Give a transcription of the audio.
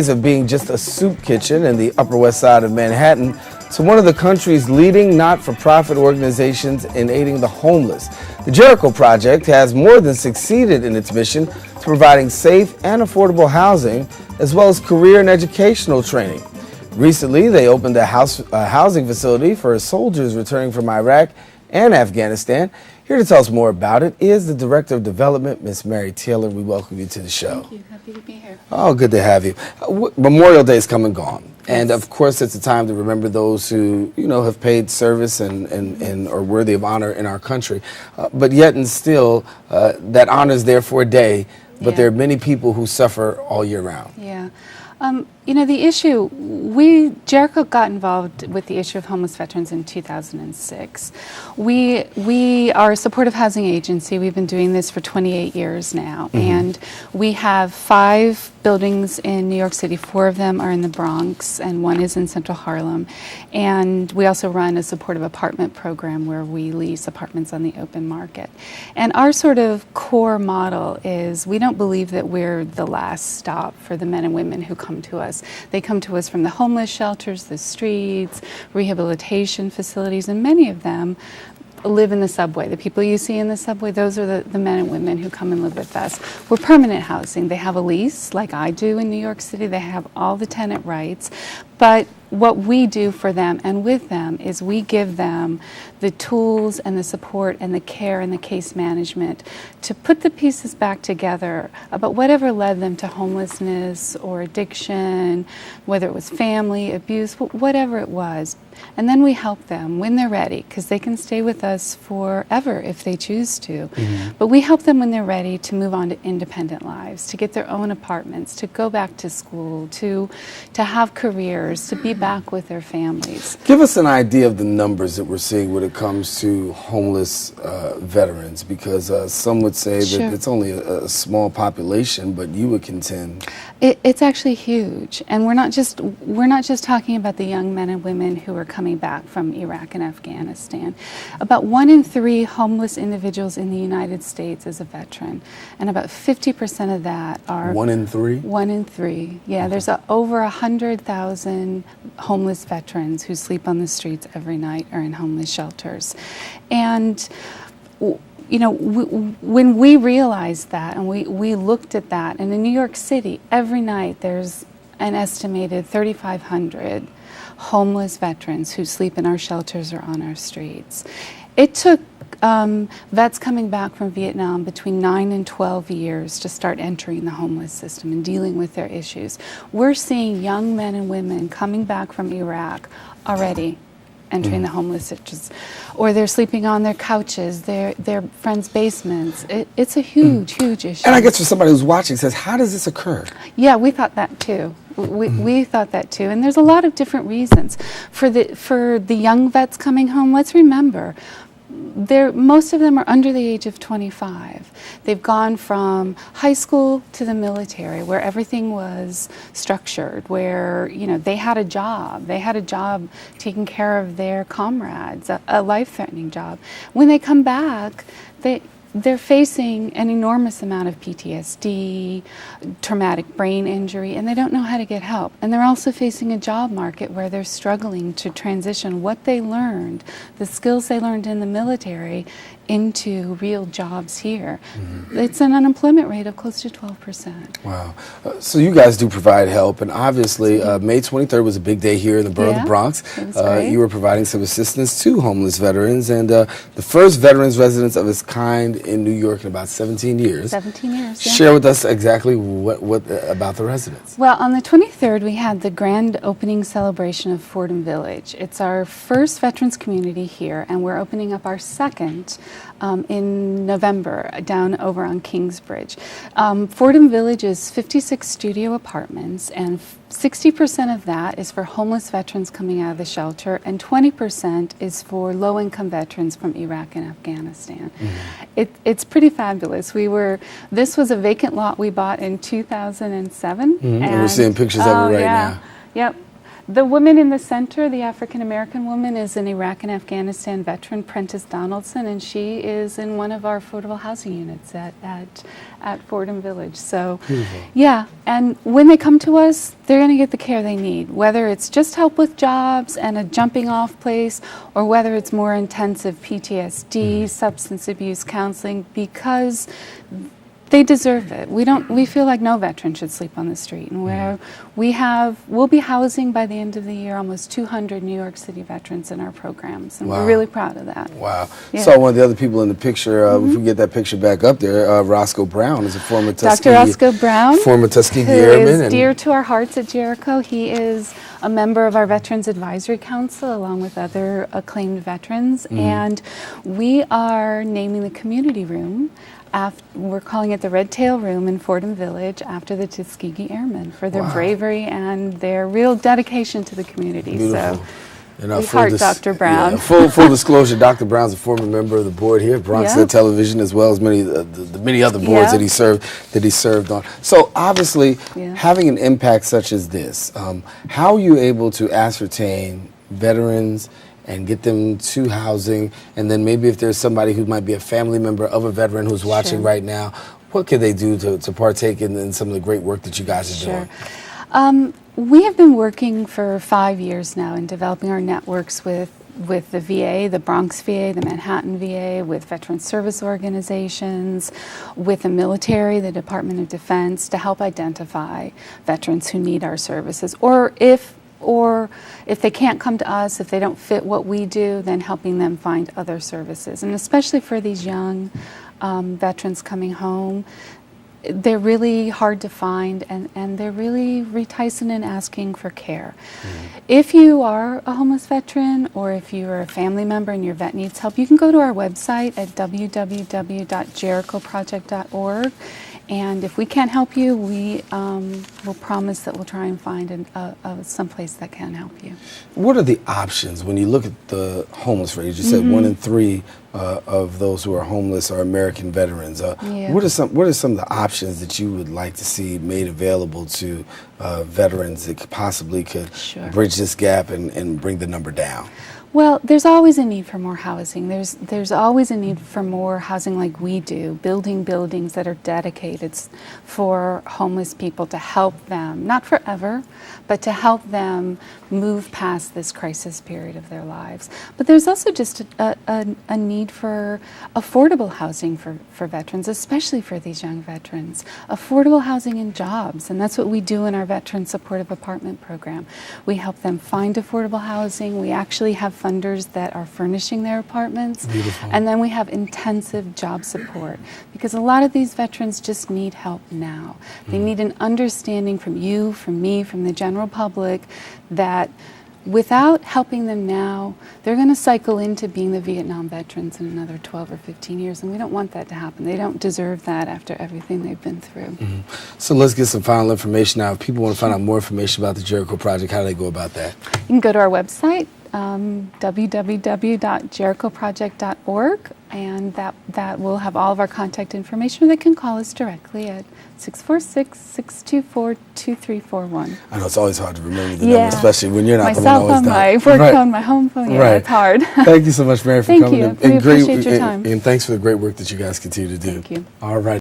Of being just a soup kitchen in the Upper West Side of Manhattan to one of the country's leading not-for-profit organizations in aiding the homeless. The Jericho Project has more than succeeded in its mission to providing safe and affordable housing, as well as career and educational training. Recently, they opened a housing facility for soldiers returning from Iraq and Afghanistan. Here to tell us more about it is the Director of Development, Ms. Mary Taylor. We welcome you to the show. Thank you. Happy to be here. Oh, good to have you. Memorial Day is come and gone. And of course, it's a time to remember those who, have paid service and are worthy of honor in our country. But yet and still, that honor is there for a day, but there are many people who suffer all year round. Yeah. The issue, Jericho got involved with the issue of homeless veterans in 2006. We are a supportive housing agency. We've been doing this for 28 years now. And we have 5 buildings in New York City. 4 of them are in the Bronx, and 1 is in Central Harlem. And we also run a supportive apartment program where we lease apartments on the open market. And our sort of core model is we don't believe that we're the last stop for the men and women who come to us. They come to us from the homeless shelters, the streets, rehabilitation facilities, and many of them live in the subway. The people you see in the subway, those are the men and women who come and live with us. We're permanent housing. They have a lease, like I do in New York City. They have all the tenant rights. But what we do for them and with them is we give them the tools and the support and the care and the case management to put the pieces back together about whatever led them to homelessness or addiction, whether it was family, abuse, whatever it was. And then we help them when they're ready, because they can stay with us forever if they choose to. But we help them when they're ready to move on to independent lives, to get their own apartments, to go back to school, to have careers, to be back with their families. Give us an idea of the numbers that we're seeing when it comes to homeless veterans, because some would say that it's only a small population, but you would contend it's actually huge. And we're not just talking about the young men and women who are coming back from Iraq and Afghanistan. About 1 in 3 homeless individuals in the United States is a veteran, and about 50% of that are 1 in 3. 1 in 3. Yeah, there's over 100,000 homeless veterans who sleep on the streets every night or in homeless shelters. And when we realized that and we looked at that, and in New York City, every night there's an estimated 3,500 homeless veterans who sleep in our shelters or on our streets. It took vets coming back from Vietnam between 9 and 12 years to start entering the homeless system and dealing with their issues. We're seeing young men and women coming back from Iraq already entering the homeless situations, or they're sleeping on their couches, their friends' basements. It's a huge issue. And I guess for somebody who's watching says, how does this occur? Yeah, we thought that too. We thought that too, and there's a lot of different reasons. For the young vets coming home, let's remember, most of them are under the age of 25. They've gone from high school to the military, where everything was structured, where they had a job. They had a job taking care of their comrades, a life-threatening job. When they come back, they're facing an enormous amount of PTSD, traumatic brain injury, and they don't know how to get help. And they're also facing a job market where they're struggling to transition what they learned, the skills they learned in the military, into real jobs here. It's an unemployment rate of close to 12%. Wow. So you guys do provide help, and obviously May 23rd was a big day here in the borough of the Bronx. It was great. You were providing some assistance to homeless veterans, and the first veterans residence of its kind in New York in about 17 years. 17 years, yeah. Share with us exactly what about the residence. Well, on the 23rd, we had the grand opening celebration of Fordham Village. It's our first veterans community here, and we're opening up our second in November down over on Kingsbridge. Fordham Village is 56 studio apartments, and 60% of that is for homeless veterans coming out of the shelter, and 20% is for low-income veterans from Iraq and Afghanistan. It's pretty fabulous. This was a vacant lot we bought in 2007. And we're seeing pictures of it right now. Yep. The woman in the center, the African-American woman, is an Iraq and Afghanistan veteran, Prentice Donaldson, and she is in one of our affordable housing units at Fordham Village. So, yeah, and when they come to us, they're going to get the care they need, whether it's just help with jobs and a jumping off place, or whether it's more intensive PTSD, substance abuse counseling, because they deserve it. We feel like no veteran should sleep on the street, and we'll be housing by the end of the year almost 200 New York City veterans in our programs, and we're really proud of that. Wow. Yeah. Saw one of the other people in the picture. If we get that picture back up there, Roscoe Brown is a former Tuskegee. Dr. Roscoe Brown, former Tuskegee who Airman, is dear to our hearts at Jericho. He is a member of our Veterans Advisory Council along with other acclaimed veterans, and we are naming the community room. We're calling it the Red Tail Room in Fordham Village after the Tuskegee Airmen for their bravery and their real dedication to the community. Beautiful. So, And we heart Dr. Brown. Yeah, full disclosure, Dr. Brown's a former member of the board here at Bronx Television, as well as many the many other boards that he served on. So obviously, having an impact such as this, how are you able to ascertain veterans and get them to housing, and then maybe if there's somebody who might be a family member of a veteran who's watching right now, what can they do to partake in some of the great work that you guys are doing? We have been working for 5 years now in developing our networks with the VA, the Bronx VA, the Manhattan VA, with veteran service organizations, with the military, the Department of Defense, to help identify veterans who need our services, or if they can't come to us, if they don't fit what we do, then helping them find other services. And especially for these young veterans coming home, they're really hard to find, and they're really reticent in asking for care. If you are a homeless veteran, or if you are a family member and your vet needs help, you can go to our website at www.jerichoproject.org. And if we can't help you, we will promise that we'll try and find someplace that can help you. What are the options when you look at the homeless rate? You said 1 in 3 of those who are homeless are American veterans. What are some of the options that you would like to see made available to veterans that possibly could bridge this gap and bring the number down? Well, there's always a need for more housing. There's always a need for more housing like we do, building buildings that are dedicated for homeless people to help them, not forever, but to help them move past this crisis period of their lives. But there's also just a need for affordable housing for veterans, especially for these young veterans. Affordable housing and jobs, and that's what we do in our Veteran Supportive Apartment Program. We help them find affordable housing. We actually have funders that are furnishing their apartments. Beautiful. And then we have intensive job support, because a lot of these veterans just need help now. They need an understanding from you, from me, from the general public, that without helping them now, they're going to cycle into being the Vietnam veterans in another 12 or 15 years, and we don't want that to happen. They don't deserve that after everything they've been through. So let's get some final information now. If people want to find out more information about the Jericho Project, how do they go about that? You can go to our website, www.jerichoproject.org, and that will have all of our contact information. They can call us directly at 646-624-2341. I know it's always hard to remember the number, especially when you're not my the one cell always phone, down. my work phone, my home phone. Yeah, it's hard. Thank you so much, Mary, for Thank coming you. in. We appreciate your time. And thanks for the great work that you guys continue to do. Thank you. All right.